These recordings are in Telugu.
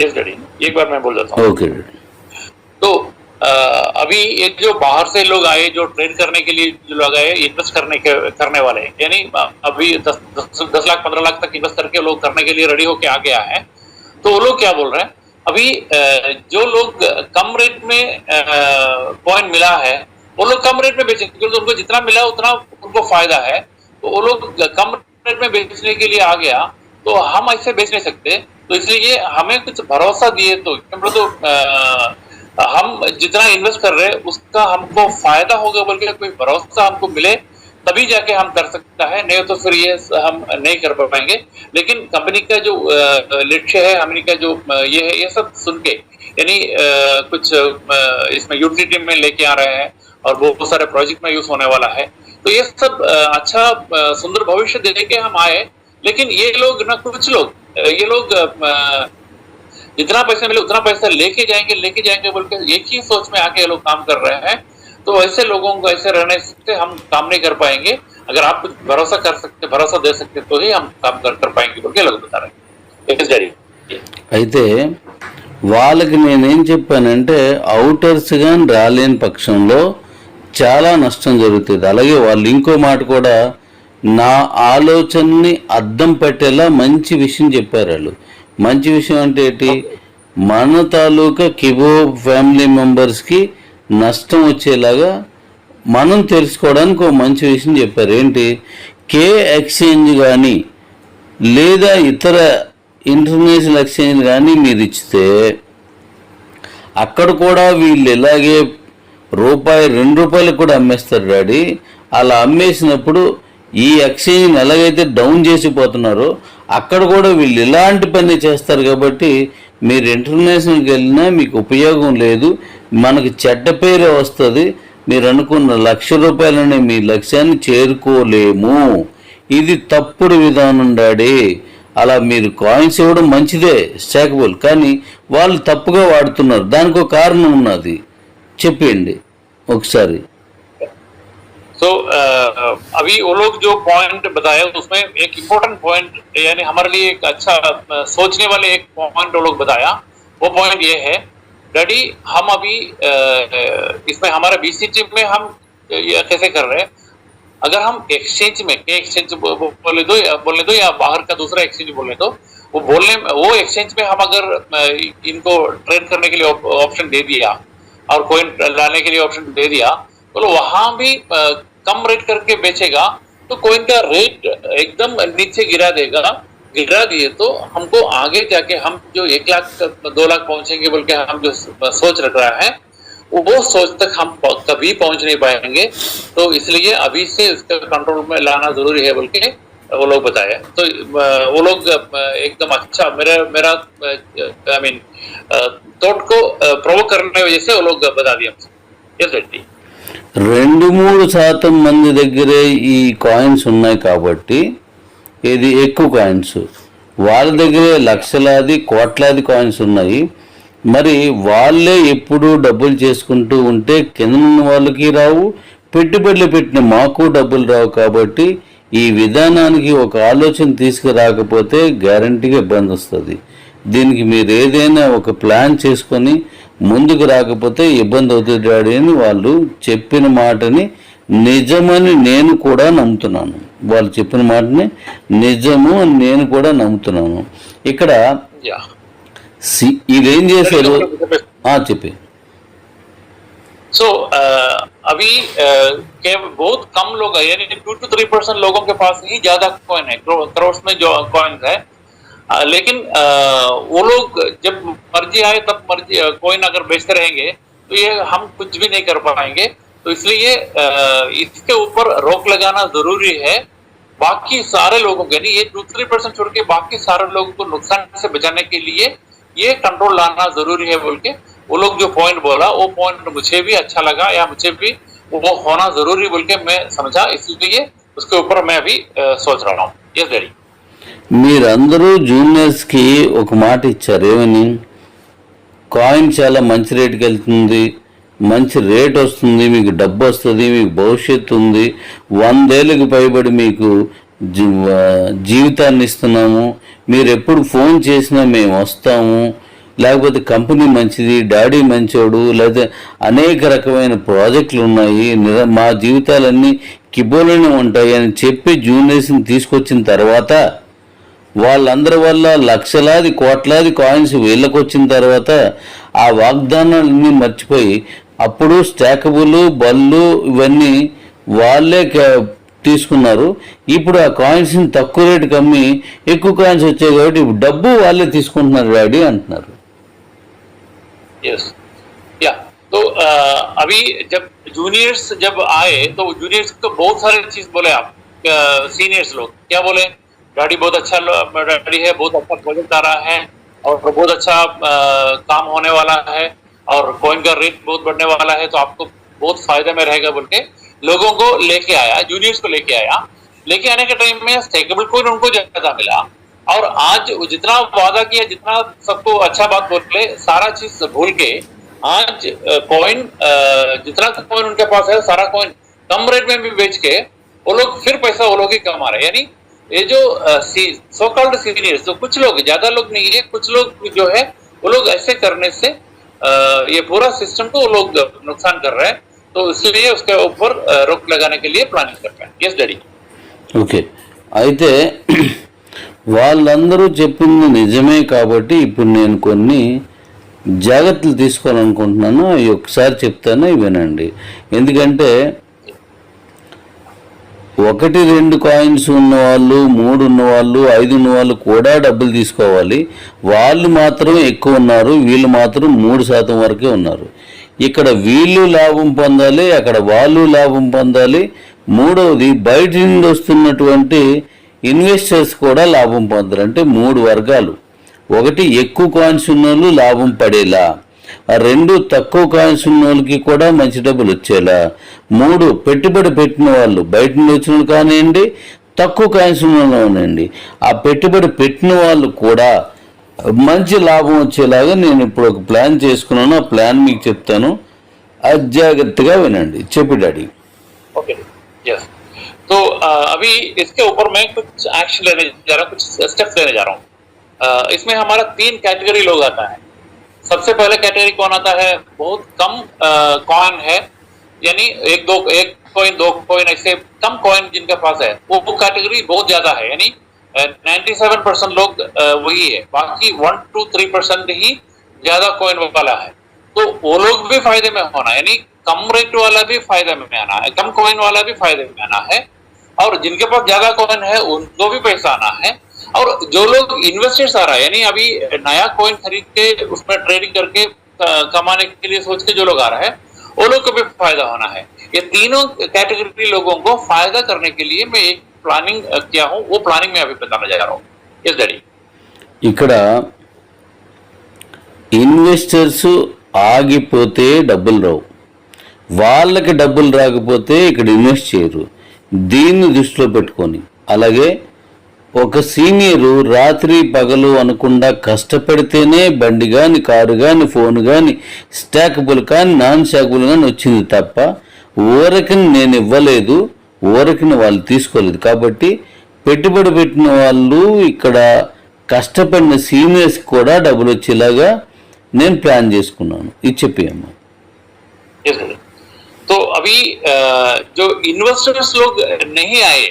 यस डैडी, एक बार मैं बोल देता हूँ। ओके। तो अभी ये जो बाहर से लोग आए, जो ट्रेड करने के लिए जो लोग आए, इन्वेस्ट करने वाले, यानी अभी 10 लाख 15 लाख तक इन्वेस्ट करके लोग करने के लिए रेडी होके आ गया है। तो वो लोग क्या बोल रहे हैं, अभी जो लोग कम रेट में कॉइन मिला है, वो लोग कम रेट में बेचेंगे, क्योंकि उनको जितना मिला उतना उनको फायदा है। तो वो लोग कम रेट में बेचने के लिए आ गया, तो हम ऐसे बेच नहीं सकते। तो इसलिए हमें कुछ भरोसा दिए, तो हम जितना इन्वेस्ट कर रहे हैं उसका हमको फायदा होगा बोल के कोई भरोसा हमको मिले, तभी जाके हम कर सकता है, नहीं तो फिर ये हम नहीं कर पाएंगे। लेकिन कंपनी का जो लक्ष्य है, कंपनी का जो ये है, ये सब सुन के, यानी कुछ इसमें यूटिलिटी में लेके आ रहे हैं और बहुत सारे प्रोजेक्ट में यूज होने वाला है। तो ये सब अच्छा सुंदर भविष्य दे के हम आए। लेकिन ये लोग ना, कुछ लोग, ये लोग जितना पैसा मिले उतना पैसा लेके जाएंगे बोल के एक ही सोच में आके लोग काम कर रहे हैं। तो ऐसे लोगों को ऐसे रहने से हम काम नहीं कर पाएंगे। अगर आप कुछ भरोसा कर सकते, भरोसा दे सकते तो ही हम काम कर पाएंगे बोल के लोग बता रहे हैं। అయితే వాళ్ళకి నేనేం చెప్పానంటే, అవుటర్స్ కానీ రాలేని పక్షంలో చాలా నష్టం జరుగుతుంది. అలాగే వాళ్ళు ఇంకో మాట కూడా నా ఆలోచనని అద్దం పట్టేలా మంచి విషయం చెప్పారు వాళ్ళు. మంచి విషయం అంటే ఏంటి, మన తాలూకా కిబో ఫ్యామిలీ మెంబర్స్కి నష్టం వచ్చేలాగా మనం తెలుసుకోవడానికి ఒక మంచి విషయం చెప్పారు. ఏంటి, కే ఎక్స్చేంజ్ కానీ లేదా ఇతర ఇంటర్నేషనల్ ఎక్స్చేంజ్ కానీ మీరు ఇచ్చితే అక్కడ కూడా వీళ్ళు ఇలాగే రూపాయి 2 రూపాయలకు కూడా అమ్మేస్తారు డాడీ. అలా అమ్మేసినప్పుడు ఈ ఎక్స్చేంజ్ని ఎలాగైతే డౌన్ చేసిపోతున్నారో అక్కడ కూడా వీళ్ళు ఇలాంటి పని చేస్తారు. కాబట్టి మీరు ఇంటర్నేషనల్కి వెళ్ళినా మీకు ఉపయోగం లేదు, మనకి చెడ్డ పేరే వస్తుంది, మీరు అనుకున్న ₹1,00,000 మీ లక్ష్యాన్ని చేరుకోలేము. ఇది తప్పుడు విధానం డాడీ. అలా మీరు కాయిన్స్ ఇవ్వడం మంచిదే, స్టాకబుల్, కానీ వాళ్ళు తప్పుగా వాడుతున్నారు. దానికి ఒక కారణం ఉన్నది, చెప్పండి ఒకసారి. तो अभी वो लोग जो पॉइंट बताया उसमें एक इम्पोर्टेंट पॉइंट, यानी हमारे लिए एक अच्छा सोचने वाले एक पॉइंट वो लोग बताया। वो पॉइंट ये है डैडी, हम अभी इसमें हमारा बीसीटी में हम ये कैसे कर रहे हैं, अगर हम एक्सचेंज में बोलने दो या बाहर का दूसरा एक्सचेंज बोलने दो, वो एक्सचेंज में हम अगर इनको ट्रेड करने के लिए ऑप्शन दे दिया और कोइन लाने के लिए ऑप्शन दे दिया, तो वहां भी कम रेट करके बेचेगा तो कोइन का रेट एकदम नीचे गिरा दिए तो हमको आगे जाके हम जो 1 लाख 2 लाख पहुंचेंगे बोल के हम जो सोच रख रहा है, वो सोच तक हम कभी पहुंच नहीं पाएंगे। तो इसलिए अभी से उसका कंट्रोल में लाना जरूरी है बोल के वो लोग बताया। तो वो लोग एकदम अच्छा मेरा आई मीन थॉट को प्रोवोक करने की वजह से वो लोग बता दिया हमसे। 2-3% మంది దగ్గరే ఈ కాయిన్స్ ఉన్నాయి కాబట్టి, ఇది ఎక్కువ కాయిన్స్, వాళ్ళ దగ్గరే లక్షలాది కోట్లాది కాయిన్స్ ఉన్నాయి. మరి వాళ్ళే ఎప్పుడు డబ్బులు చేసుకుంటూ ఉంటే కింద ఉన్న వాళ్ళకి రావు, పెట్టుబడులు పెట్టిన మాకు డబ్బులు రావు. కాబట్టి ఈ విధానానికి ఒక ఆలోచన తీసుకురాకపోతే గ్యారంటీగా ఇబ్బంది వస్తుంది. దీనికి మీరు ఏదైనా ఒక ప్లాన్ చేసుకొని ముందుకు రాకపోతే ఇబ్బంది అవుతుంది డాడీ అని వాళ్ళు చెప్పిన మాటని నిజమని నేను కూడా నమ్ముతున్నాను. వాళ్ళు చెప్పిన మాటని నిజము అని నేను కూడా నమ్ముతున్నాను. ఇక్కడ ఇదేం చేశారు చెప్పి. सो अभी बहुत कम लोग हैं, यानी 2 to 3% लोगों के पास ही ज्यादा कॉइन है, करोड़ में जो कॉइन है। लेकिन वो लोग जब मर्जी आए तब मर्जी कॉइन अगर बेचते रहेंगे तो ये हम कुछ भी नहीं कर पाएंगे। तो इसलिए इसके ऊपर रोक लगाना जरूरी है। बाकी सारे लोगों के, यानी ये 2-3% छोड़ के बाकी सारे लोगों को नुकसान से बचाने के लिए ये कंट्रोल लाना जरूरी है बोल के वो लोग जो पॉइंट बोला, वो पॉइंट मुझे भी अच्छा लगा, या मुझे भी वो होना जरूरी बोल के मैं समझा, इसलिए उसके ऊपर मैं अभी सोच रहा हूँ। यस डैडी, మీరందరూ జూనియర్స్కి ఒక మాట ఇచ్చారు, ఏమని, కాయిన్ చాలా మంచి రేటుకి వెళ్తుంది, మంచి రేట్ వస్తుంది, మీకు డబ్బు వస్తుంది, మీకు భవిష్యత్తు ఉంది, 100 ఏళ్ళకి పైబడి మీకు జీవితాన్ని ఇస్తున్నాము, మీరు ఎప్పుడు ఫోన్ చేసినా మేము వస్తాము, లేకపోతే కంపెనీ మంచిది, డాడీ మంచోడు, లేదా అనేక రకమైన ప్రాజెక్టులు ఉన్నాయి, మా జీవితాలన్నీ కిబోలోనే ఉంటాయి అని చెప్పి జూనియర్స్ని తీసుకొచ్చిన తర్వాత వాళ్ళందరి వల్ల లక్షలాది కోట్లాది కాయిన్స్ వీళ్ళకి వచ్చిన తర్వాత ఆ వాగ్దానాలన్నీ మర్చిపోయి అప్పుడు స్టాకబుల్ బళ్ళు ఇవన్నీ వాళ్ళే తీసుకున్నారు. ఇప్పుడు ఆ కాయిన్స్ని తక్కువ రేటుకి అమ్మి ఎక్కువ కాయిన్స్ వచ్చాయి కాబట్టి ఇప్పుడు డబ్బు వాళ్ళే తీసుకుంటున్నారు డాడీ అంటున్నారు. तो अभी जब जूनियर्स जब आए तो जूनियर्स को बहुत सारे चीज बोले आप, सीनियर्स लोग क्या बोले, डैडी बहुत अच्छा डैडी है, बहुत अच्छा प्रोजेक्ट आ रहा है और बहुत अच्छा काम होने वाला है और कॉइन का रेट बहुत बढ़ने वाला है, तो आपको बहुत फायदे में रहेगा बोल के लोगों को लेके आया, जूनियर्स को लेके आया. लेके आने के टाइम में स्टेकेबल कॉइन उनको ज्यादा मिला और आज जितना वादा किया, जितना सबको अच्छा बात बोले, सारा चीज भूल के आज कॉइन जितना कॉइन उनके पास है सारा कॉइन कम रेट में भी बेच के वो लोग फिर पैसा वो लोग ही कमा रहे हैं. यानी ये जो सो कॉल्ड सीनियर्स, तो कुछ लोग, ज्यादा लोग नहीं है, कुछ लोग जो है वो लोग ऐसे करने से ये पूरा सिस्टम को वो लोग नुकसान कर रहे हैं. तो इसलिए उसके ऊपर रोक लगाने के लिए प्लानिंग कर रहे हैं. Yes daddy. ఓకే, అయితే వాళ్ళందరూ చెప్పింది నిజమే కాబట్టి ఇప్పుడు నేను కొన్ని జాగ్రత్తలు తీసుకోవాలనుకుంటున్నాను. అవి ఒకసారి చెప్తాను, వినండి. ఎందుకంటే 1-2 కాయిన్స్ ఉన్నవాళ్ళు, 3 ఉన్నవాళ్ళు, 5 ఉన్నవాళ్ళు కూడా డబ్బులు తీసుకోవాలి. వాళ్ళు మాత్రం ఎక్కువ ఉన్నారు, వీళ్ళు మాత్రం 3% వరకే ఉన్నారు. ఇక్కడ వీళ్ళు లాభం పొందాలి, అక్కడ వాళ్ళు లాభం పొందాలి. మూడవది బయట నుండి వస్తున్నటువంటి ఇన్వెస్టర్స్ కూడా లాభం పొందాలి. అంటే 3 వర్గాలు. 1 ఎక్కువ కాయిన్స్ ఉన్న వాళ్ళు లాభం పడేలా, 2 తక్కువ కాయిన్స్ ఉన్న వాళ్ళకి కూడా మంచి డబ్బులు వచ్చేలా, 3 పెట్టుబడి పెట్టిన వాళ్ళు, బయట నుండి వచ్చిన వాళ్ళు కానివ్వండి, తక్కువ కాయిన్స్ ఉన్న వాళ్ళనండి, ఆ పెట్టుబడి పెట్టిన వాళ్ళు కూడా మంచి లాభం వచ్చేలాగా నేను ఇప్పుడు ఒక ప్లాన్ చేసుకున్నాను. ఆ ప్లాన్ మీకు చెప్తాను, అజాగ్రత్తగా వినండి. చెప్పు డాడీ. Okay, yes. तो अभी इसके ऊपर मैं कुछ एक्शन लेने जा रहा हूँ, कुछ स्टेप्स लेने जा रहा हूँ. इसमें हमारा 3 कैटेगरी लोग आता है. सबसे पहले कैटेगरी कौन आता है, बहुत कम कॉइन है, यानी एक कॉइन 2 कॉइन ऐसे कम कॉइन जिनके पास है, वो कैटेगरी बहुत ज्यादा है. यानी 97% लोग वही है, बाकी 1-3% ही ज्यादा कॉइन वाला है. तो वो लोग भी फायदे में होना, यानी कम रेट वाला भी फायदे में आना है, कम कॉइन वाला भी फायदे में आना है, और जिनके पास ज्यादा कॉइन है उनको भी पैसा आना है. और जो लोग इन्वेस्टर्स आ रहा है, यानी अभी नया कॉइन खरीद के उसमें ट्रेडिंग करके कमाने के लिए सोच के जो लोग आ रहा है वो लोग को भी फायदा होना है. ये तीनों कैटेगरी लोगों को फायदा करने के लिए मैं एक प्लानिंग किया हूँ, वो प्लानिंग मैं अभी बताना जा रहा हूँ. Yes daddy. ఇక్కడ ఇన్వెస్టర్స్ ఆగిపోతే డబ్బులు రావు, వాళ్ళకి డబ్బులు రాకపోతే ఇక్కడ ఇన్వెస్ట్ చేయరు. దీన్ని దృష్టిలో పెట్టుకొని, అలాగే ఒక సీనియరు రాత్రి పగలు అనకుండా కష్టపడితేనే బండి కానీ, కారు కానీ, ఫోన్ కానీ, స్టాకబుల్ కానీ, నాన్ స్టాకబుల్ కానీ వచ్చింది తప్ప ఊరకని నేను ఇవ్వలేదు, ఊరకని వాళ్ళు తీసుకోలేదు. కాబట్టి పెట్టుబడి పెట్టిన వాళ్ళు, ఇక్కడ కష్టపడిన సీనియర్స్ కూడా డబ్బులు వచ్చేలాగా నేను ప్లాన్ చేసుకున్నాను. ఇది చెప్పేయమ్మా. तो अभी जो इन्वेस्टर्स लोग नहीं आए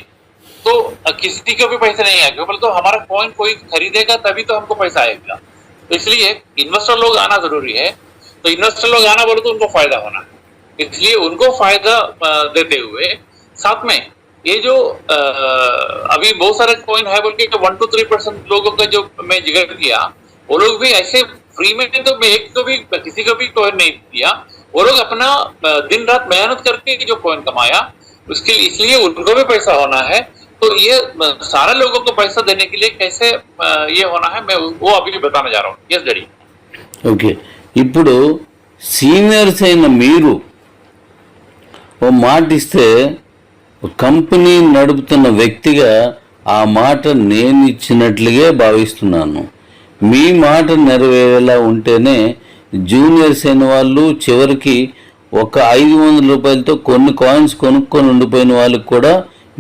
तो किसी को भी पैसा नहीं आएगा, बोले तो हमारा कॉइन कोई खरीदेगा तभी तो हमको पैसा आएगा. तो इसलिए इन्वेस्टर लोग आना जरूरी है. तो इन्वेस्टर लोग आना बोले तो उनको फायदा होना, इसलिए उनको फायदा देते हुए साथ में ये जो अभी बहुत सारे कॉइन है बोल के 1-3% लोगों का जो मैं जिक्र किया, वो लोग भी ऐसे फ्री में, तो मैं एक को भी किसी को भी कॉइन नहीं दिया. वो लोग अपना दिन रात मेहनत करके जो कॉइन कमाया उसके लिए, इसलिए उनको भी पैसा होना है. तो ये सारे लोगों को पैसा देने के लिए कैसे ये होना है, मैं वो अभी बताने जा रहा हूँ. Yes daddy. ఓకే, ఇప్పుడు సీనియర్స్ అయిన మీరు ఓ మాట ఇస్తే కంపెనీ నడుపుతున్న వ్యక్తిగా ఆ మాట నేను ఇచ్చినట్లుగా భావిస్తున్నాను. మీ మాట నెరవేరేలా ఉంటేనే జూనియర్స్ అయిన వాళ్ళు చివరికి ఒక 500 రూపాయలతో కొన్ని కాయిన్స్ కొనుక్కొని ఉండిపోయిన వాళ్ళకి కూడా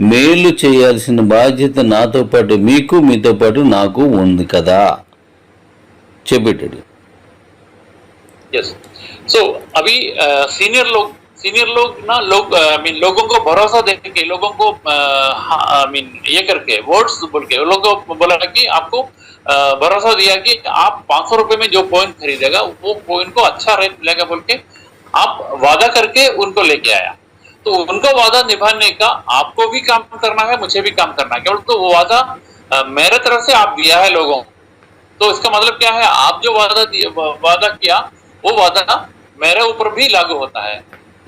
మేలు చేయాల్సిన బాధ్యత నాతో పాటు మీకు, మీతో పాటు నాకు ఉంది కదా. చెప్పేటాడు. यस। सो अभी सीनियर लोग ना आई मीन लोगों को भरोसा दे के, लोगों को आई मीन ये करके वर्ड्स बोल के लोगों को बोला कि आपको भरोसा दिया कि आप 500 रुपए में जो कॉइन खरीदेगा वो कॉइन को अच्छा रेट मिलेगा बोल के आप वादा करके उनको लेके आया। तो उनको वादा निभाने का आपको भी काम करना है, मुझे भी काम करना है। केवल तो वो वादा मेरे तरफ से आप दिया है लोगों को, तो इसका मतलब क्या है, आप जो वादा किया वो वादा मेरे ऊपर भी लागू होता है।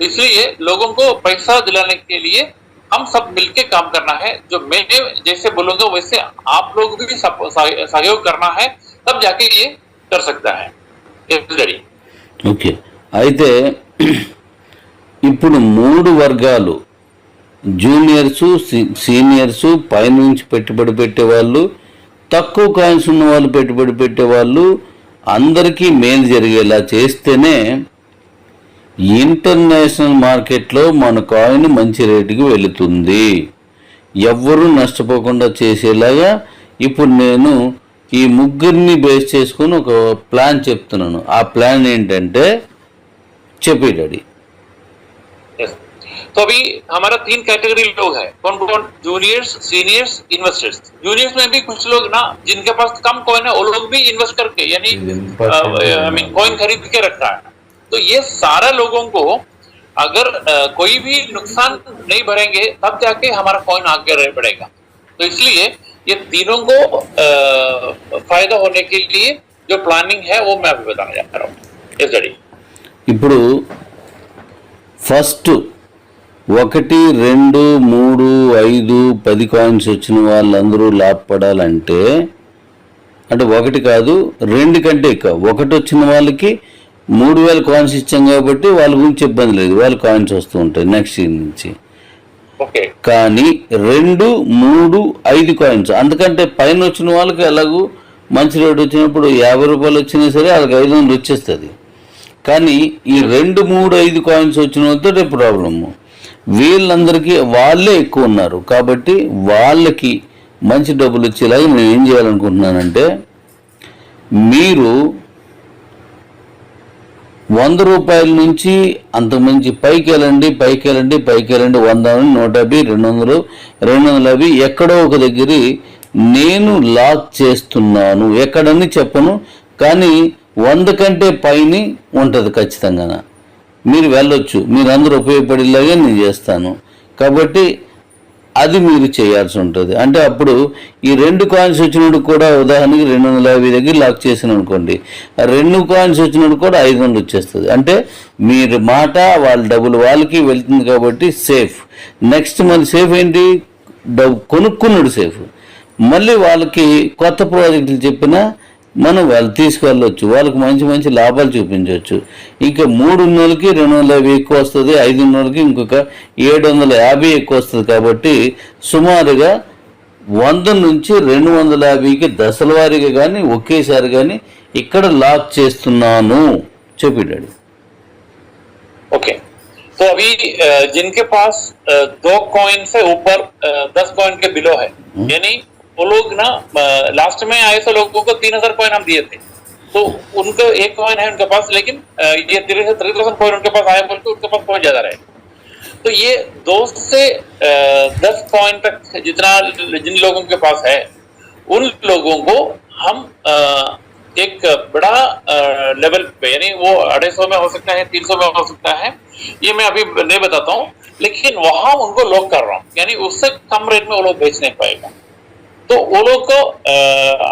इसलिए लोगों को पैसा दिलाने के लिए हम सब मिलके काम करना है। जो मैं जैसे बोलूंगा वैसे आप लोग भी सहयोग करना है, तब जाके ये कर सकता है। ఓకే, అయితే ఇప్పుడు 3 వర్గాలు, జూనియర్సు, సీనియర్సు, పైనుంచి పెట్టుబడి పెట్టేవాళ్ళు, తక్కువ కాయిన్స్ ఉన్న వాళ్ళు పెట్టుబడి పెట్టేవాళ్ళు, అందరికీ మేలు జరిగేలా చేస్తేనే ఇంటర్నేషనల్ మార్కెట్లో మన కాయిన్ మంచి రేటుకి వెళుతుంది. ఎవ్వరూ నష్టపోకుండా చేసేలాగా ఇప్పుడు నేను ఈ ముగ్గురిని బేస్ చేసుకొని ఒక ప్లాన్ చెప్తున్నాను. ఆ ప్లాన్ ఏంటంటే చెప్పేటది. तो अभी हमारा 3 कैटेगरी लोग हैं, कौन कौन? Juniors, seniors, investors. जूनियर्स में भी कुछ लोग ना जिनके पास कम कॉइन है वो लोग भी इन्वेस्ट करके यानी आई मीन कॉइन खरीद के रखा है। तो ये सारे लोगों को अगर कोई भी नुकसान नहीं भरेंगे तब जाके हमारा कॉइन आगे बढ़ेगा। तो इसलिए ये तीनों को फायदा होने के लिए जो प्लानिंग है वो मैं अभी बताना चाह रहा हूँ। ఇప్పుడు ఫస్ట్ 1, 2, 3, 5, 10 కాయిన్స్ వచ్చిన వాళ్ళందరూ లాభపడాలంటే, అంటే 1 కాదు 2 కంటే ఎక్కువ, 1 వచ్చిన వాళ్ళకి 3000 కాయిన్స్ ఇచ్చాం కాబట్టి వాళ్ళ గురించి ఇబ్బంది లేదు, వాళ్ళ కాయిన్స్ వస్తూ ఉంటాయి నెక్స్ట్ ఇయర్ నుంచి. కానీ 2, 3, 5 కాయిన్స్ అంతకంటే పైన వచ్చిన వాళ్ళకి ఎలాగూ మంచి రేటు వచ్చినప్పుడు 50 రూపాయలు వచ్చినా సరే వాళ్ళకి 500 వచ్చేస్తుంది. కానీ ఈ 2, 3, 5 కాయిన్స్ వచ్చిన వాళ్ళతో ప్రాబ్లము. వీళ్ళందరికీ వాళ్ళే ఎక్కువ ఉన్నారు కాబట్టి వాళ్ళకి మంచి డబ్బులు వచ్చేలాగా నేను ఏం చేయాలనుకుంటున్నానంటే, మీరు 100 రూపాయల నుంచి అంతకుమించి పైకి వెళ్ళండి 100, 150, 200, 250 ఎక్కడో ఒక దగ్గర నేను లాక్ చేస్తున్నాను. ఎక్కడని చెప్పను, కానీ 100 కంటే పైన ఉంటుంది ఖచ్చితంగా. మీరు వెళ్ళొచ్చు, మీరందరూ ఉపయోగపడేలాగే నేను చేస్తాను. కాబట్టి అది మీరు చేయాల్సి ఉంటుంది. అంటే అప్పుడు ఈ 2 కాయిన్స్ వచ్చినప్పుడు కూడా ఉదాహరణకి 250 దగ్గర లాక్ చేసిన అనుకోండి, 2 కాయిన్స్ వచ్చినప్పుడు కూడా 500 వచ్చేస్తుంది. అంటే మీరు మాట వాళ్ళ డబ్బులు వాళ్ళకి వెళ్తుంది కాబట్టి సేఫ్. నెక్స్ట్ మళ్ళీ సేఫ్ ఏంటి, కొనుక్కున్నాడు సేఫ్. మళ్ళీ వాళ్ళకి కొత్త ప్రాజెక్టులు చెప్పినా మనం వాళ్ళు తీసుకువెళ్ళొచ్చు, వాళ్ళకి మంచి మంచి లాభాలు చూపించవచ్చు. ఇంకా 3 ఉన్నోళ్ళకి 250 ఎక్కువ వస్తుంది, 5 ఉన్నోళ్ళకి ఇంకొక 750 ఎక్కువ వస్తుంది. కాబట్టి సుమారుగా 100 నుంచి 250కి దశల వారీగా కానీ ఒకేసారి కానీ ఇక్కడ లాక్ చేస్తున్నాను చెప్పాడు. ఓకే, तो अभी जिनके पास 2 कॉइन से ऊपर 10 कॉइन के बिलो है, यानी वो लोग ना लास्ट में आए थे लोगों को 3000 कॉइन हम दिए थे, तो उनको 1 कॉइन है उनके पास, लेकिन ये 3000 कॉइन उनके पास आया बोलते उनके पास बहुत ज्यादा रहे। तो ये 2 से 10 कॉइन तक जितना जिन लोगों के पास है उन लोगों को हम एक बड़ा लेवल पे, यानी वो 250 में हो सकता है, 300 में हो सकता है, ये मैं अभी नहीं बताता हूँ, लेकिन वहां उनको लॉक कर रहा हूँ, यानी उससे कम रेट में वो लोग बेच नहीं पाएगा। तो वो लोग को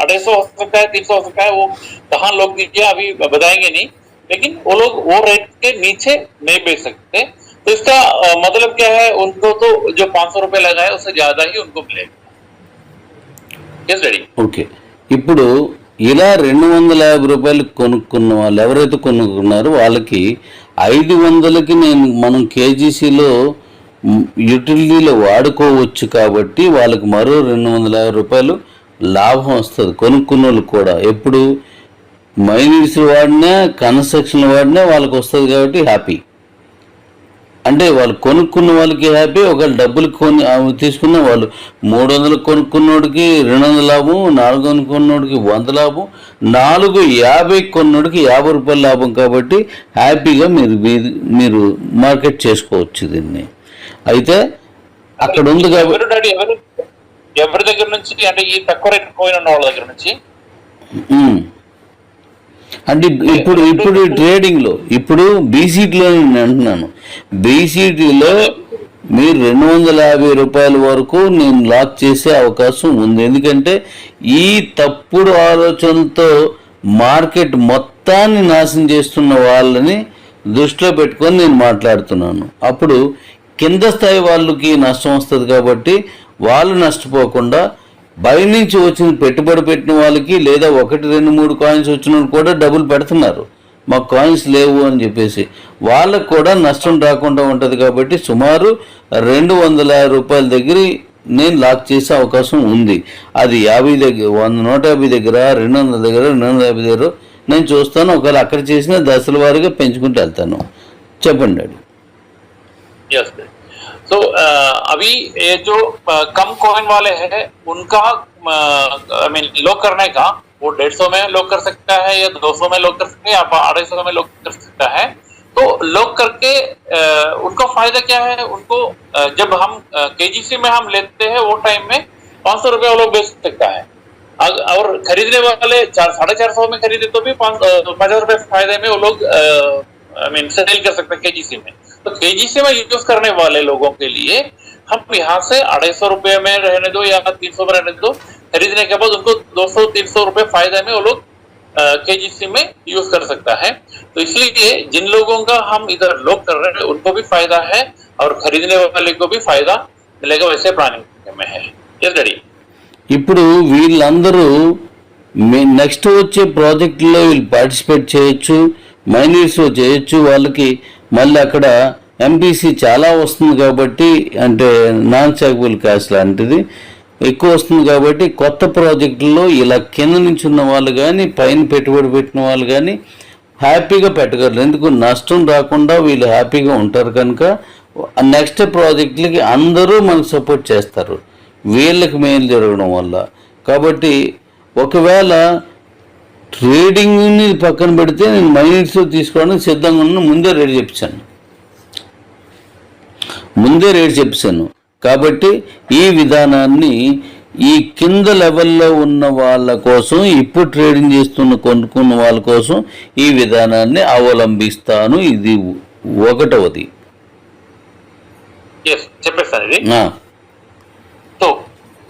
250 हो सकता है, 300 हो सकता है, वो कहाँ लोग दीजिए अभी बताएंगे नहीं, लेकिन वो लोग वो रेट के नीचे नहीं बेच सकते। तो इसका मतलब क्या है, उनको तो जो 500 रुपए लगा है उससे ज्यादा ही उनको मिलेगा। ఓకే, ఇప్పుడు ఇలా 250 రూపాయలు కొనుక్కున్న వాళ్ళు ఎవరైతే కొనుక్కున్నారో వాళ్ళకి 500కి మనం కేజీసీలో యూటిలిటీలో వాడుకోవచ్చు. కాబట్టి వాళ్ళకి మరో 250 రూపాయలు లాభం వస్తుంది కొనుక్కున్న వాళ్ళు కూడా. ఎప్పుడు మైనీస్ వాడినా కన్స్ట్రక్షన్ వాడినా వాళ్ళకి వస్తుంది కాబట్టి హ్యాపీ. అంటే వాళ్ళు కొనుక్కున్న వాళ్ళకి హ్యాపీ, ఒకవేళ డబ్బులు తీసుకున్న వాళ్ళు 300 కొనుక్కున్నోడికి 200 లాభం, 400 కొన్నోడికి 100 లాభం, 450 కొన్నోడికి 50 రూపాయల లాభం. కాబట్టి హ్యాపీగా మీరు మార్కెట్ చేసుకోవచ్చు దీన్ని. అయితే అక్కడ ఉంది కాబట్టి ఎవరి దగ్గర నుంచి, అంటే ఈ తక్కువ రేట్ కోయిన్ ఉన్న వాళ్ళ దగ్గర నుంచి, అంటే ఇప్పుడు ట్రేడింగ్లో, ఇప్పుడు బీసీటీలో నేను అంటున్నాను, బీసీటీలో మీరు 250 రూపాయల వరకు నేను లాక్ చేసే అవకాశం ఉంది. ఎందుకంటే ఈ తప్పుడు ఆలోచనతో మార్కెట్ మొత్తాన్ని నాశనం చేస్తున్న వాళ్ళని దృష్టిలో పెట్టుకొని నేను మాట్లాడుతున్నాను. అప్పుడు కింద స్థాయి వాళ్ళకి నష్టం వస్తుంది కాబట్టి వాళ్ళు నష్టపోకుండా బయట నుంచి వచ్చిన పెట్టుబడి పెట్టిన వాళ్ళకి, లేదా 1, 2, 3 కాయిన్స్ వచ్చిన కూడా డబ్బులు పెడుతున్నారు, మాకు కాయిన్స్ లేవు అని చెప్పేసి, వాళ్ళకు కూడా నష్టం రాకుండా ఉంటుంది. కాబట్టి సుమారు 250 రూపాయల దగ్గర నేను లాక్ చేసే అవకాశం ఉంది. అది 50 దగ్గర, 150 దగ్గర, 200 దగ్గర, 250 దగ్గర నేను చూస్తాను. ఒకవేళ అక్కడ చేసిన దశల వారీగా పెంచుకుంటూ వెళ్తాను. చెప్పండి డాడీ. तो अभी ये जो कम कॉइन वाले हैं उनका आई मीन लॉक करने का, वो 150 में लॉक कर सकता है या 200 में लॉक कर सकते हैं या 250 में लॉक कर सकता है. तो लॉक करके उनका फायदा क्या है, उनको जब हम केजीसी में हम लेते हैं वो टाइम में 500 रुपये वो लोग बेच सकता है, और खरीदने वाले 450 में खरीदे तो भी 50 रुपये फायदे में वो लोग आई मीन सेल कर सकते हैं केजीसी में. तो केजीसी में यूज करने वाले लोगों के लिए हम यहाँ से 250 रुपये में रहने दो या 300 में रहने दो, खरीदने के बाद उनको 200-300 रुपये फायदे में वो लोग केजीसी में यूज कर सकता है. तो इसलिए जिन लोगों का हम इधर लॉक कर रहे हैं उनको भी फायदा है और खरीदने वाले को भी फायदा मिलेगा, वैसे प्लानिंग में है. Yes daddy. ఇప్పుడు వీళ్ళందరూ నెక్స్ట్ వచ్చే ప్రాజెక్టులో వీళ్ళు పార్టిసిపేట్ చేయొచ్చు, మైనర్స్లో చేయొచ్చు. వాళ్ళకి మళ్ళీ అక్కడ ఎంబీసీ చాలా వస్తుంది కాబట్టి, అంటే నాన్ చాకబుల్ క్యాష్ లాంటిది ఎక్కువ వస్తుంది కాబట్టి కొత్త ప్రాజెక్టుల్లో ఇలా కింద నుంచి ఉన్న వాళ్ళు కానీ పైన పెట్టుబడి పెట్టిన వాళ్ళు కానీ హ్యాపీగా పెట్టగలరు. ఎందుకు నష్టం రాకుండా వీళ్ళు హ్యాపీగా ఉంటారు కనుక నెక్స్ట్ ప్రాజెక్టులకి అందరూ మనకు సపోర్ట్ చేస్తారు, వీళ్ళకి మేలు జరగడం వల్ల. కాబట్టి ఒకవేళ ట్రేడింగ్ని పక్కన పెడితే నేను మైనర్స్లో తీసుకోవడానికి సిద్ధంగా ఉన్న ముందే రేట్ చెప్పాను. కాబట్టి ఈ విధానాన్ని ఈ కింద లెవెల్లో ఉన్న వాళ్ళ కోసం, ఇప్పుడు ట్రేడింగ్ కొనుక్కున్న వాళ్ళ కోసం ఈ విధానాన్ని అవలంబిస్తాను. ఇది ఒకటవది.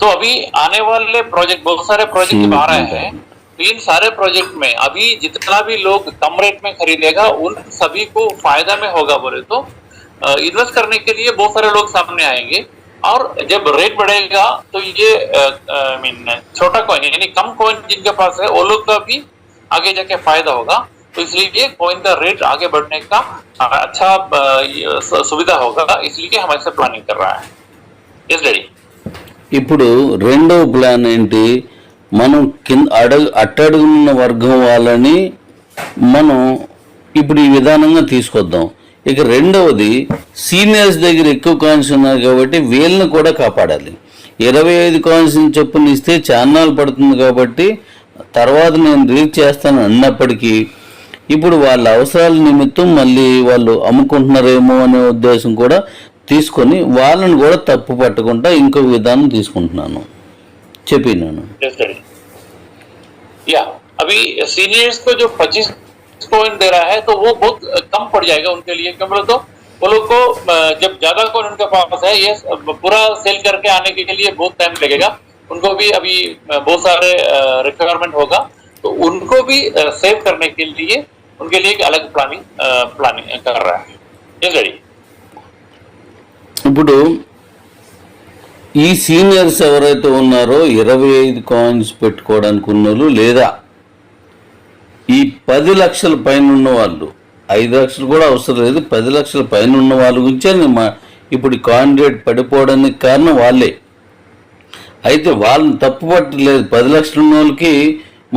तो अभी आने वाले प्रोजेक्ट, बहुत सारे प्रोजेक्ट बाहर आए हैं. इन सारे प्रोजेक्ट में अभी जितना भी लोग कम रेट में खरीदेगा उन सभी को फायदा में होगा. बोले तो इन्वेस्ट करने के लिए बहुत सारे लोग सामने आएंगे, और जब रेट बढ़ेगा तो ये आई मीन छोटा कॉइन यानी कम कॉइन जिनके पास है वो लोग का भी आगे जाके फायदा होगा. तो इसलिए कॉइन का रेट आगे बढ़ने का अच्छा सुविधा होगा, इसलिए हम ऐसे प्लानिंग कर रहा है. Yes daddy. ఇప్పుడు రెండవ ప్లాన్ ఏంటి, మనం అట్టడుగున్న వర్గం వాళ్ళని మనం ఇప్పుడు ఈ విధానంగా తీసుకొద్దాం. ఇక రెండవది, సీనియర్స్ దగ్గర ఎక్కువ కాయిన్స్ ఉన్నారు కాబట్టి వీళ్ళని కూడా కాపాడాలి. 25 కాయిన్స్ చొప్పున ఇస్తే చాన్నాళ్ళు పడుతుంది కాబట్టి తర్వాత నేను రీచ్ చేస్తాను అన్నప్పటికీ ఇప్పుడు వాళ్ళ అవసరాల నిమిత్తం మళ్ళీ వాళ్ళు అమ్ముకుంటున్నారేమో అనే ఉద్దేశం కూడా తీసుకొని వాళ్ళని కూడా తప్పు పట్టకుండా ఇంకొక విధానం తీసుకుంటున్నాను చెప్పినాను. या अभी सीनियर्स को जो 25 कॉइन दे रहा है तो वो बहुत कम पड़ जाएगा उनके लिए, क्यों बोले तो वो लोग को जब ज्यादा कॉइन उनके पास है ये पूरा सेल करके आने के लिए बहुत टाइम लगेगा. उनको भी अभी बहुत सारे रिक्वायरमेंट होगा, तो उनको भी सेव करने के लिए उनके लिए एक अलग प्लानिंग कर रहा है. ये रेडी. ఇప్పుడు ఈ సీనియర్స్ ఎవరైతే ఉన్నారో 25 కాయిన్స్ పెట్టుకోవడానికి ఉన్నోళ్ళు, లేదా ఈ 10 లక్షల పైన ఉన్న వాళ్ళు, 5 లక్షలు కూడా అవసరం లేదు, 10 లక్షల పైన ఉన్న వాళ్ళ గురించే ఇప్పుడు కాయిన్ రేట్ పడిపోవడానికి కారణం వాళ్ళే. అయితే వాళ్ళని తప్పు పట్టలేదు. 10 లక్షలు ఉన్న వాళ్ళకి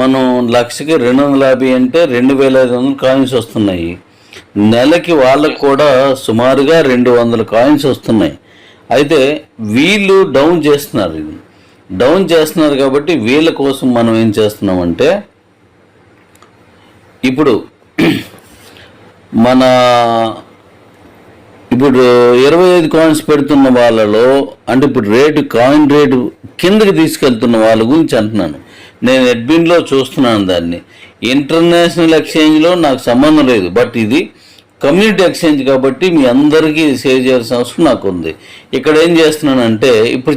మనం లక్షకి 250 అంటే 2500 కాయిన్స్ వస్తున్నాయి. నెలకి వాళ్ళకు కూడా సుమారుగా 200 కాయిన్స్ వస్తున్నాయి. అయితే వీళ్ళు డౌన్ చేస్తున్నారు, ఇది డౌన్ చేస్తున్నారు కాబట్టి వీళ్ళ కోసం మనం ఏం చేస్తున్నామంటే ఇప్పుడు మన ఇప్పుడు 25 కాయిన్స్ పెడుతున్న వాళ్ళలో అంటే ఇప్పుడు కాయిన్ రేటు కిందకి తీసుకెళ్తున్న వాళ్ళ గురించి అంటున్నాను. నేను అడ్మిన్లో చూస్తున్నాను దాన్ని. ఇంటర్నేషనల్ ఎక్స్చేంజ్లో నాకు సంబంధం లేదు, బట్ ఇది కమ్యూనిటీ ఎక్స్చేంజ్ కాబట్టి మీ అందరికీ సేవ్ చేయాల్సిన అవసరం నాకు ఉంది. ఇక్కడ ఏం చేస్తున్నానంటే ఇప్పుడు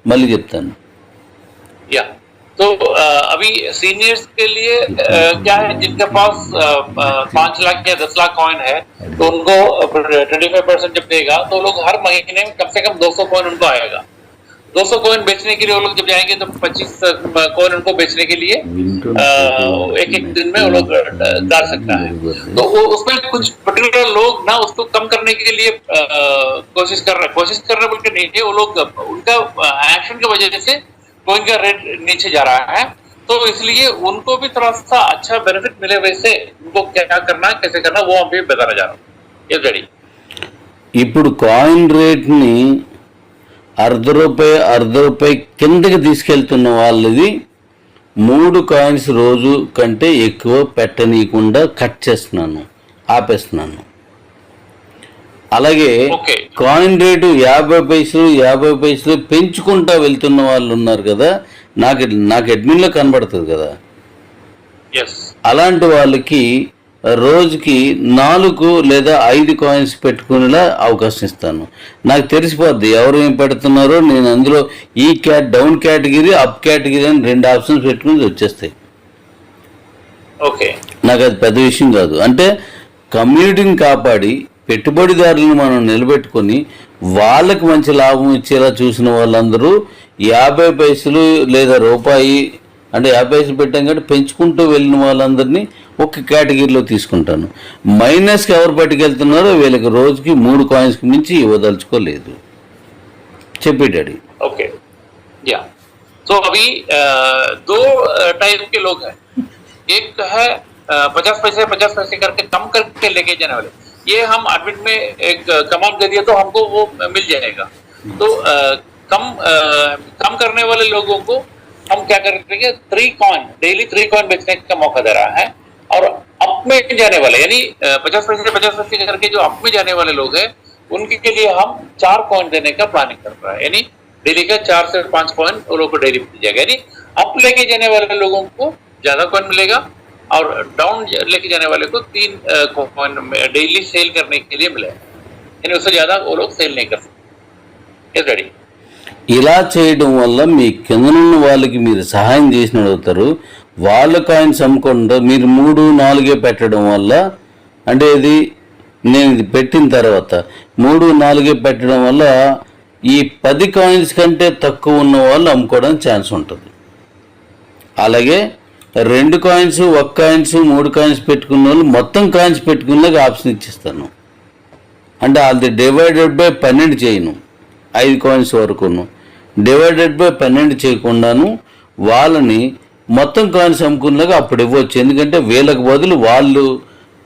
మళ్ళీ చెప్తాను. या तो अभी सीनियर्स के लिए क्या है, जिनके पास 5 लाख या 10 लाख कॉइन है तो उनको 25% जब देगा तो लोग हर महीने में कम से कम 200 कॉइन उनको आएगा. 200 कॉइन बेचने के लिए वो लोग जब जाएंगे तो 25 कॉइन उनको बेचने के लिए एक दिन में वो लोग डाल सकता है. तो वो उसमें कुछ पर्टिकुलर लोग ना उसको कम करने के लिए कोशिश कर रहे बोल के नहीं है, वो लोग उनका एक्शन की वजह से कॉइन का रेट नीचे जा रहा है, तो इसलिए उनको भी थोड़ा सा अच्छा बेनिफिट मिले. वैसे उनको क्या करना है, कैसे करना, वो अभी बताना जा रहा हूँ. ये रेडी. ఇప్పుడు కాయిన్ రేట్ని ₹1 కిందకి తీసుకెళ్తున్న వాళ్ళది 3 కాయిన్స్ రోజు కంటే ఎక్కువ పెట్టనీయకుండా కట్ చేస్తున్నాను, ఆపేస్తున్నాను. అలాగే కాయిన్ రేటు 50 పైసలు పెంచుకుంటా వెళ్తున్న వాళ్ళు ఉన్నారు కదా, నాకు అడ్మిన్లో కనబడుతుంది కదా. అలాంటి వాళ్ళకి రోజుకి 4 లేదా 5 కాయిన్స్ పెట్టుకునేలా అవకాశం ఇస్తాను. నాకు తెలిసిపోద్ది ఎవరు ఏం పెడుతున్నారో. నేను అందులో డౌన్ కేటగిరీ, అప్ కేటగిరీ అని 2 ఆప్షన్స్ పెట్టుకుని వచ్చేస్తాయి. నాకు అది పెద్ద విషయం కాదు. అంటే కమ్యూనిటీని కాపాడి పెట్టుబడిదారులను మనం నిలబెట్టుకొని వాళ్ళకి మంచి లాభం ఇచ్చేలా చూసిన వాళ్ళందరూ 50 పైసలు లేదా రూపాయి అంటే 50 పైసలు పెట్టాం కాబట్టి పెంచుకుంటూ వెళ్ళిన వాళ్ళందరినీ ఒక కేటగిరీలో తీసుకుంటాను. మైనస్కి ఎవరు పట్టుకెళ్తున్నారో వీళ్ళకి రోజుకి 3 కాయిన్స్కి మించి ఇవ్వదలుచుకోలేదు. చెప్పి డాడీ. ओके या तो अभी 2 टाइप के लोग हैं. एक है 50 पैसे करके कम करके लेके जाने वाले. ये हम एडमिट में एक कमांड दे दिया तो हमको वो मिल जाएगा. तो कम करने वाले लोगों को हम क्या कर रहे हैं, 3 कॉइन डेली 3 कॉइन बेचने का मौका दे रहा है. और अप में जाने वाले यानी 50 पैसे करके जो अप में जाने वाले लोग हैं उनके लिए हम 4 कॉइन देने का प्लानिंग कर रहा है. यानी डेली का 4 से 5 कॉइन वो लोगों को डेली मिल जाएगा. यानी अप लेके जाने वाले लोगों को ज्यादा कॉइन मिलेगा और डाउन लेके जाने वाले को 3 कॉइन डेली सेल करने के लिए मिलेगा. यानी उससे ज्यादा वो लोग सेल नहीं कर सकते. ఇలా చేయడం వల్ల మీ కిందనున్న వాళ్ళకి మీరు సహాయం చేసిన అవుతారు. వాళ్ళ కాయిన్స్ అమ్మకుండా మీరు 3, 4 పెట్టడం వల్ల అంటే నేను ఇది పెట్టిన తర్వాత 3, 4 పెట్టడం వల్ల ఈ 10 కాయిన్స్ కంటే తక్కువ ఉన్న వాళ్ళు అమ్ముకోవడానికి ఛాన్స్ ఉంటుంది. అలాగే 2 కాయిన్స్, 1 కాయిన్స్, 3 కాయిన్స్ పెట్టుకున్న వాళ్ళు మొత్తం కాయిన్స్ పెట్టుకున్నాక ఆప్షన్ ఇచ్చేస్తాను. అంటే అది డివైడెడ్ బై 12 చేయను, 5 కాయిన్స్ వరకును డివైడెడ్ బై 12 చేయకుండాను వాళ్ళని మొత్తం కాయిన్స్ అమ్ముకున్నాక అప్పుడు ఇవ్వచ్చు. ఎందుకంటే వీళ్ళకి బదులు వాళ్ళు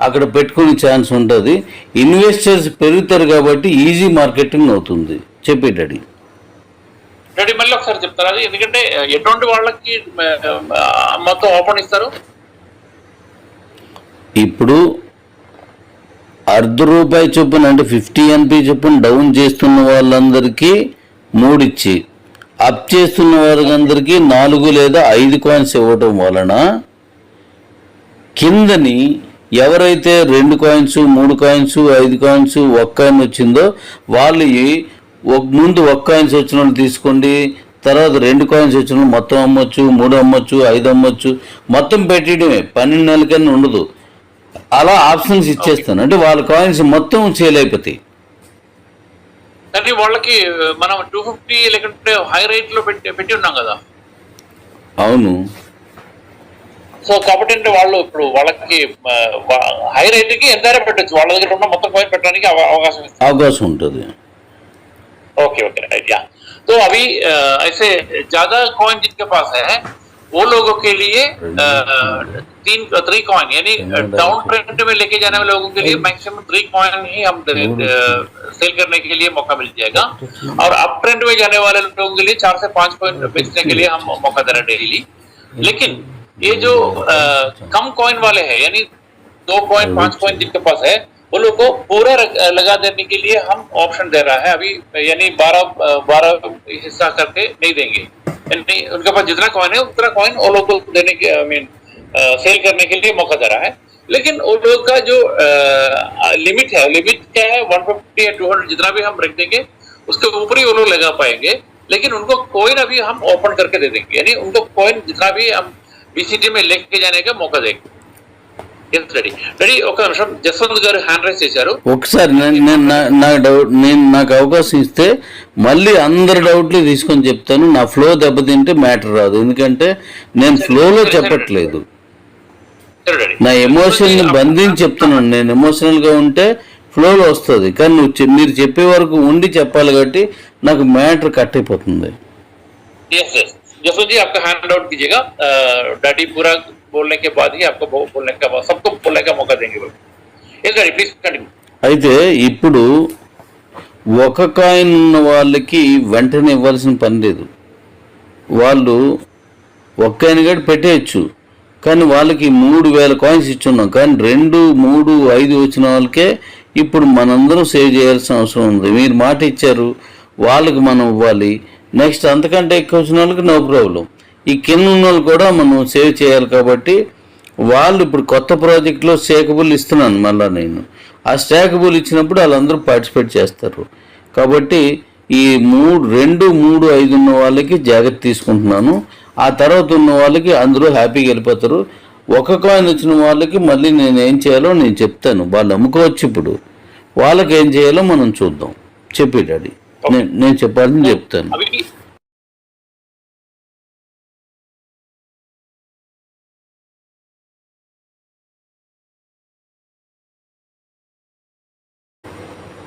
అక్కడ పెట్టుకునే ఛాన్స్ ఉంటుంది. ఇన్వెస్టర్స్ పెరుగుతారు కాబట్టి ఈజీ మార్కెటింగ్ అవుతుంది. చెప్పి డాడీ. మళ్ళీ ఒకసారి చెప్తారా, ఎందుకంటే ఎటువంటి వాళ్ళకి మొత్తం ఓపెన్ ఇస్తారు? ఇప్పుడు ₹1 చొప్పున అంటే 50 NP చొప్పున డౌన్ చేస్తున్న వాళ్ళందరికీ 3 ఇచ్చి అప్ చేస్తున్న వారందరికీ 4 లేదా 5 కాయిన్స్ ఇవ్వటం వలన కిందని ఎవరైతే 2 కాయిన్స్, 3 కాయిన్స్, 5 కాయిన్స్, 1 కాయిన్ వచ్చిందో వాళ్ళు ముందు 1 కాయిన్స్ వచ్చిన వాళ్ళు తీసుకోండి, తర్వాత 2 కాయిన్స్ వచ్చిన వాళ్ళు మొత్తం అమ్మొచ్చు, 3 అమ్మొచ్చు, 5 అమ్మొచ్చు, మొత్తం పెట్టడమే 12 నెలల కన్నా ఉండదు. అలా ఆప్షన్స్ ఇచ్చేస్తాను. అంటే వాళ్ళ కాయిన్స్ మొత్తం సేల్ అయిపోతాయి. కానీ వాళ్ళకి మనం 250 లేకుంటే హై రేట్ లో పెట్టి ఉన్నాం కదా. అవును. సో కాబట్టి అంటే వాళ్ళు ఇప్పుడు వాళ్ళకి హై రేట్ కి ఎంత పెట్టచ్చు, వాళ్ళ దగ్గర ఉన్న మొత్తం కాయిన్ పెట్టడానికి అవకాశం ఉంటుంది. Okay right. या तो अभी ऐसे ज्यादा कॉइन जिनके पास है वो लोगों के लिए थ्री कॉइन यानी डाउन ट्रेंड में लेके जाने वाले लोगों के लिए मैक्सिमम 3 कॉइन ही हम सेल करने के लिए मौका मिल जाएगा, और अप ट्रेंड में जाने वाले लोगों के लिए 4 से 5 कॉइन बेचने के लिए हम मौका दे रहे हैं डेली। लेकिन ये जो कम कॉइन वाले हैं यानी 2 कॉइन 5 कॉइन जिनके पास है वो लोग को पूरा लगा देने के लिए हम ऑप्शन दे रहा है अभी, यानी 12 हिस्सा करके नहीं देंगे, यानी उनके पास जितना कॉइन है उतना कॉइन वो लोग को देने के सेल करने के लिए मौका दे रहा है। लेकिन वो लोग का जो लिमिट है, लिमिट क्या है 150 या 200 जितना भी हम रख देंगे उसके ऊपर ही वो लोग लगा पाएंगे, लेकिन उनको कॉइन अभी हम ओपन करके दे देंगे, यानी उनको कॉइन जितना भी हम बीसीटी में लेके जाने का मौका देंगे। ఒక నిమిషం జస్వంత్ గారు హ్యాండ్ రైజ్ చేశారు, ఒకసారి నాకు అవకాశం ఇస్తే మళ్ళీ అందరి డౌట్లు తీసుకొని చెప్తాను. నా ఫ్లో దెబ్బతింటే మ్యాటర్ రాదు, ఎందుకంటే నేను ఫ్లోలో చెప్పట్లేదు, నా ఎమోషన్ ని బంధించి చెప్తున్నాను. నేను ఎమోషనల్ గా ఉంటే ఫ్లోలో వస్తుంది, కానీ మీరు చెప్పే వరకు ఉండి చెప్పాలి కాబట్టి నాకు మ్యాటర్ కట్ అయిపోతుంది. जसवंत जी आपका हैंड आउट कीजिएगा, डैडी पूरा बोलने के बाद ही आपको बोलने का सबको बोलने का मौका देंगे। Please continue. అయితే ఇప్పుడు ఒక కాయిన్ ఉన్న వాళ్ళకి వెంటనే ఇవ్వాల్సిన పని లేదు, వాళ్ళు ఒక్క కాయిన్ గట్టి పెట్టేయచ్చు, కానీ వాళ్ళకి 3000 కాయిన్స్ ఇచ్చున్నాం, కానీ 2, 3, 5 వచ్చిన వాళ్ళకే ఇప్పుడు మనందరం సేవ్ చేయాల్సిన అవసరం ఉంది. మీరు మాట ఇచ్చారు, వాళ్ళకి మనం ఇవ్వాలి. నెక్స్ట్ అంతకంటే ఎక్కువ వచ్చిన వాళ్ళకి నో ప్రాబ్లం, ఈ కింద ఉన్న వాళ్ళు కూడా మనం సేవ్ చేయాలి. కాబట్టి వాళ్ళు ఇప్పుడు కొత్త ప్రాజెక్ట్లో స్టేకబుల్ ఇస్తున్నాను, మళ్ళీ నేను ఆ స్టేకబుల్ ఇచ్చినప్పుడు వాళ్ళందరూ పార్టిసిపేట్ చేస్తారు. కాబట్టి ఈ 2, 3, 5 ఉన్న వాళ్ళకి జాగ్రత్త తీసుకుంటున్నాను, ఆ తర్వాత ఉన్న వాళ్ళకి అందరూ హ్యాపీగా వెళ్ళిపోతారు. ఒక కాయిన్ వచ్చిన వాళ్ళకి మళ్ళీ నేను ఏం చేయాలో నేను చెప్తాను, వాళ్ళు అమ్ముకోవచ్చు. ఇప్పుడు వాళ్ళకి ఏం చేయాలో మనం చూద్దాం. చెప్పి డాడీ, నేను చెప్పాలని చెప్తాను.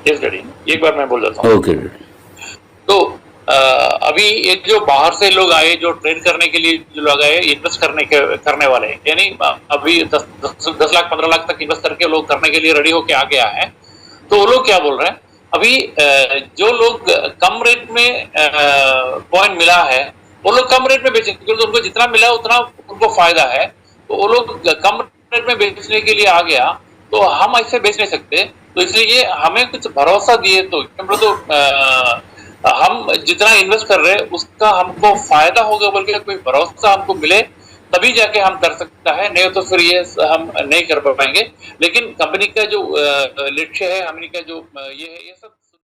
यस डैडी, एक बार मैं बोल देता हूँ। ओके। तो अभी ये जो बाहर से लोग आए, जो ट्रेड करने के लिए जो लोग आए, इन्वेस्ट करने वाले हैं, यानी अभी 10 लाख 15 लाख तक इन्वेस्ट करके लोग करने के लिए रेडी होके आ गया है। तो वो लोग क्या बोल रहे हैं, अभी जो लोग कम रेट में कॉइन मिला है वो लोग कम रेट में बेचेंगे, क्योंकि उनको जितना मिला उतना उनको फायदा है। तो वो लोग कम रेट में बेचने के लिए आ गया, तो हम ऐसे बेच नहीं सकते, तो इसलिए हमें कुछ भरोसा दिए तो हम जितना इन्वेस्ट कर रहे हैं उसका हमको फायदा होगा बोल के कोई भरोसा हमको मिले तभी जाके हम कर सकता है, नहीं तो फिर ये हम नहीं कर पाएंगे। लेकिन कंपनी का जो लक्ष्य है, कंपनी का जो ये है, ये सब